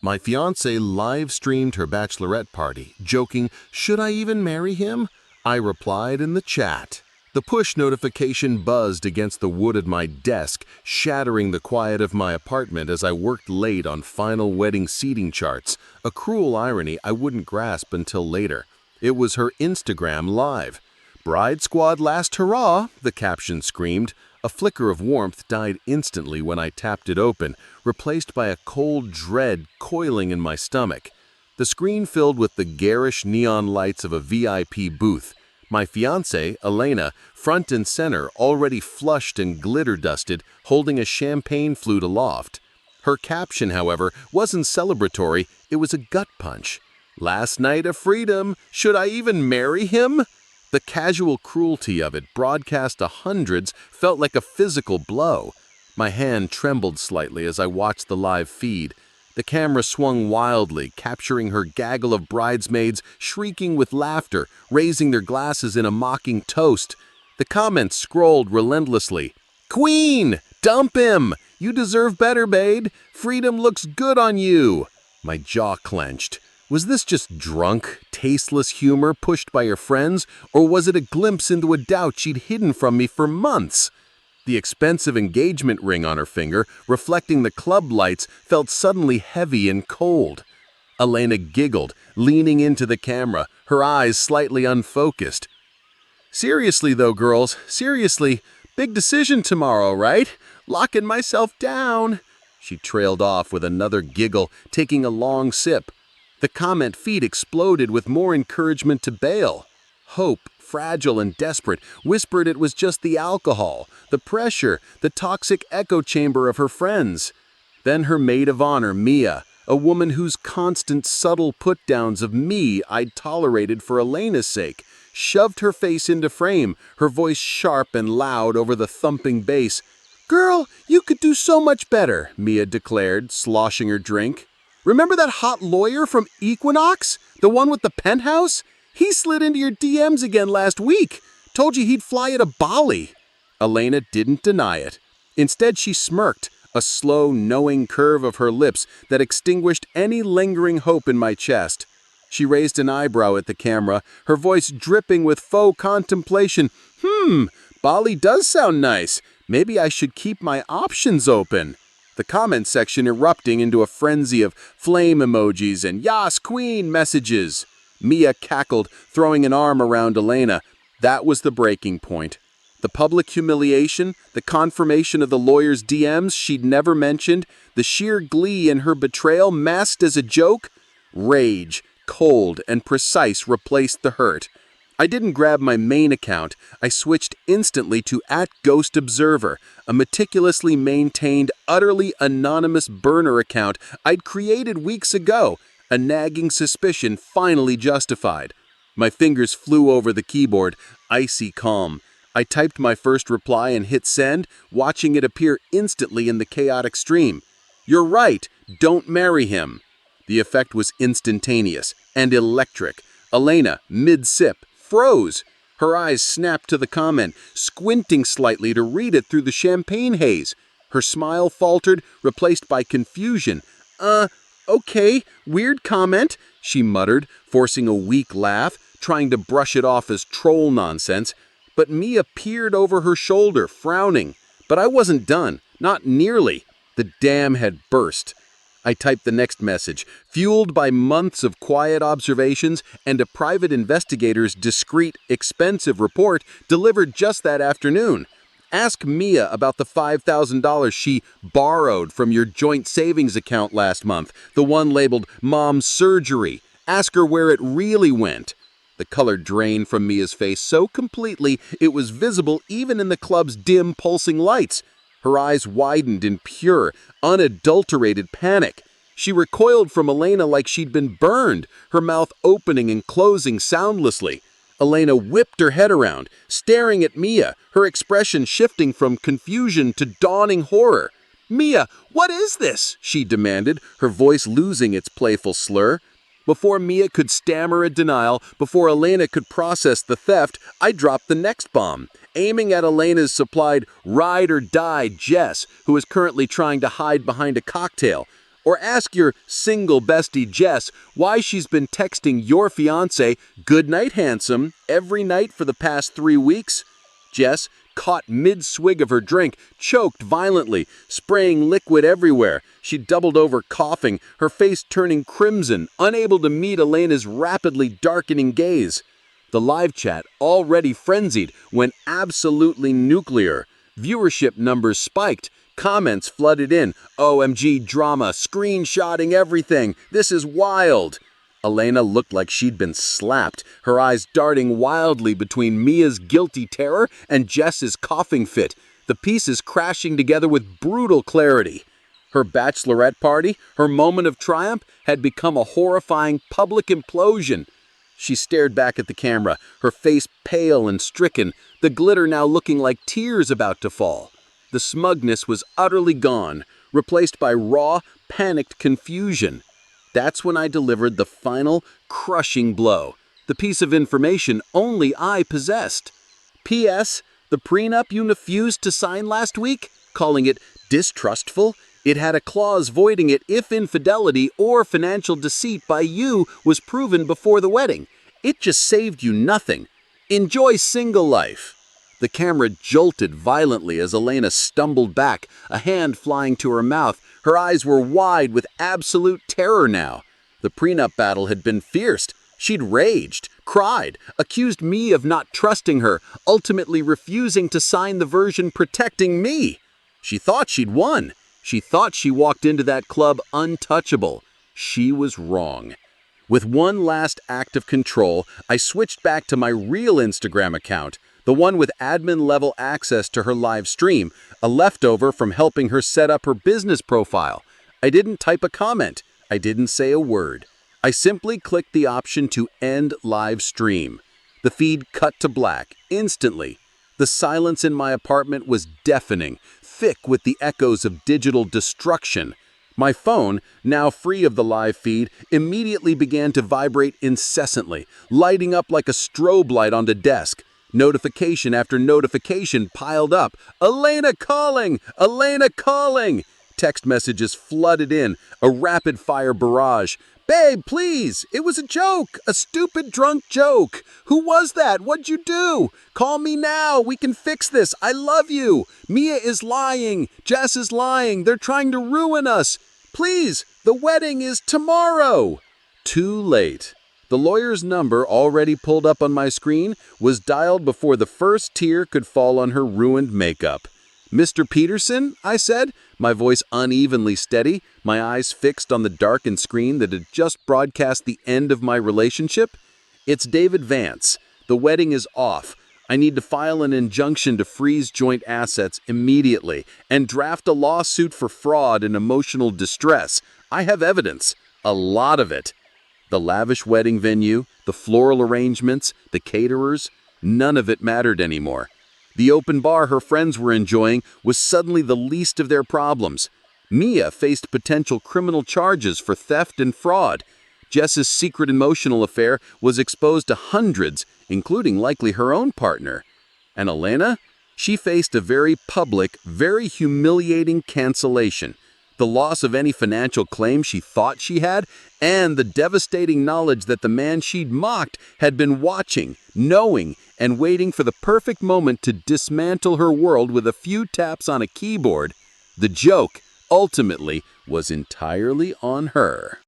My fiancée live-streamed her bachelorette party, joking, "Should I even marry him?" I replied in the chat. The push notification buzzed against the wood at my desk, shattering the quiet of my apartment as I worked late on final wedding seating charts, a cruel irony I wouldn't grasp until later. It was her Instagram live. "Bride Squad last hurrah," the caption screamed. A flicker of warmth died instantly when I tapped it open, replaced by a cold dread coiling in my stomach. The screen filled with the garish neon lights of a VIP booth. My fiancée, Elena, front and center, already flushed and glitter-dusted, holding a champagne flute aloft. Her caption, however, wasn't celebratory, it was a gut punch. "Last night of freedom, should I even marry him?" The casual cruelty of it, broadcast to hundreds, felt like a physical blow. My hand trembled slightly as I watched the live feed. The camera swung wildly, capturing her gaggle of bridesmaids shrieking with laughter, raising their glasses in a mocking toast. The comments scrolled relentlessly. "Queen! Dump him! You deserve better, babe! Freedom looks good on you!" My jaw clenched. Was this just drunk, tasteless humor pushed by her friends, or was it a glimpse into a doubt she'd hidden from me for months? The expensive engagement ring on her finger, reflecting the club lights, felt suddenly heavy and cold. Elena giggled, leaning into the camera, her eyes slightly unfocused. "Seriously though, girls, seriously, big decision tomorrow, right? Locking myself down." She trailed off with another giggle, taking a long sip. The comment feed exploded with more encouragement to bail. Hope, fragile and desperate, whispered it was just the alcohol, the pressure, the toxic echo chamber of her friends. Then her maid of honor, Mia, a woman whose constant subtle put-downs of me I'd tolerated for Elena's sake, shoved her face into frame, her voice sharp and loud over the thumping bass. "Girl, you could do so much better," Mia declared, sloshing her drink. "Remember that hot lawyer from Equinox? The one with the penthouse? He slid into your DMs again last week. Told you he'd fly you to Bali." Elena didn't deny it. Instead, she smirked, a slow, knowing curve of her lips that extinguished any lingering hope in my chest. She raised an eyebrow at the camera, her voice dripping with faux contemplation. Bali does sound nice. Maybe I should keep my options open." The comment section erupting into a frenzy of flame emojis and "Yas, Queen" messages. Mia cackled, throwing an arm around Elena. That was the breaking point. The public humiliation, the confirmation of the lawyer's DMs she'd never mentioned, the sheer glee in her betrayal masked as a joke. Rage, cold and precise, replaced the hurt. I didn't grab my main account. I switched instantly to @GhostObserver, a meticulously maintained, utterly anonymous burner account I'd created weeks ago, a nagging suspicion finally justified. My fingers flew over the keyboard, icy calm. I typed my first reply and hit send, watching it appear instantly in the chaotic stream. "You're right, don't marry him." The effect was instantaneous and electric. Elena, mid-sip, froze. Her eyes snapped to the comment, squinting slightly to read it through the champagne haze. Her smile faltered, replaced by confusion. Okay, weird comment," she muttered, forcing a weak laugh, trying to brush it off as troll nonsense. But Mia peered over her shoulder, frowning. But I wasn't done, not nearly. The dam had burst. I typed the next message, fueled by months of quiet observations and a private investigator's discreet, expensive report delivered just that afternoon. "Ask Mia about the $5,000 she borrowed from your joint savings account last month, the one labeled Mom's Surgery. Ask her where it really went." The color drained from Mia's face so completely it was visible even in the club's dim, pulsing lights. Her eyes widened in pure, unadulterated panic. She recoiled from Elena like she'd been burned, her mouth opening and closing soundlessly. Elena whipped her head around, staring at Mia, her expression shifting from confusion to dawning horror. "Mia, what is this?" she demanded, her voice losing its playful slur. Before Mia could stammer a denial, before Elena could process the theft, I dropped the next bomb, aiming at Elena's supplied ride-or-die Jess, who is currently trying to hide behind a cocktail. Or ask your single bestie Jess why she's been texting your fiancé, "Good night, handsome," every night for the past 3 weeks. Jess, caught mid-swig of her drink, choked violently, spraying liquid everywhere. She doubled over coughing, her face turning crimson, unable to meet Elena's rapidly darkening gaze. The live chat, already frenzied, went absolutely nuclear. Viewership numbers spiked. Comments flooded in. "OMG drama, screenshotting everything. This is wild." Elena looked like she'd been slapped, her eyes darting wildly between Mia's guilty terror and Jess's coughing fit, the pieces crashing together with brutal clarity. Her bachelorette party, her moment of triumph, had become a horrifying public implosion. She stared back at the camera, her face pale and stricken, the glitter now looking like tears about to fall. The smugness was utterly gone, replaced by raw, panicked confusion. That's when I delivered the final, crushing blow, the piece of information only I possessed. P.S. The prenup you refused to sign last week, calling it distrustful, it had a clause voiding it if infidelity or financial deceit by you was proven before the wedding. It just saved you nothing. Enjoy single life. The camera jolted violently as Elena stumbled back, a hand flying to her mouth. Her eyes were wide with absolute terror now. The prenup battle had been fierce. She'd raged, cried, accused me of not trusting her, ultimately refusing to sign the version protecting me. She thought she'd won. She thought she walked into that club untouchable. She was wrong. With one last act of control, I switched back to my real Instagram account, the one with admin-level access to her live stream, a leftover from helping her set up her business profile. I didn't type a comment. I didn't say a word. I simply clicked the option to end live stream. The feed cut to black, instantly. The silence in my apartment was deafening, thick with the echoes of digital destruction. My phone, now free of the live feed, immediately began to vibrate incessantly, lighting up like a strobe light on the desk. Notification after notification piled up. "Elena calling! Elena calling!" Text messages flooded in, a rapid-fire barrage. "Babe, please! It was a joke! A stupid drunk joke! Who was that? What'd you do? Call me now! We can fix this! I love you! Mia is lying! Jess is lying! They're trying to ruin us! Please! The wedding is tomorrow!" Too late. The lawyer's number, already pulled up on my screen, was dialed before the first tear could fall on her ruined makeup. "Mr. Peterson?" I said, my voice unevenly steady, my eyes fixed on the darkened screen that had just broadcast the end of my relationship. "It's David Vance. The wedding is off. I need to file an injunction to freeze joint assets immediately and draft a lawsuit for fraud and emotional distress. I have evidence. A lot of it." The lavish wedding venue, the floral arrangements, the caterers, none of it mattered anymore. The open bar her friends were enjoying was suddenly the least of their problems. Mia faced potential criminal charges for theft and fraud. Jess's secret emotional affair was exposed to hundreds, including likely her own partner. And Elena? She faced a very public, very humiliating cancellation. The loss of any financial claim she thought she had, and the devastating knowledge that the man she'd mocked had been watching, knowing, and waiting for the perfect moment to dismantle her world with a few taps on a keyboard. The joke, ultimately, was entirely on her.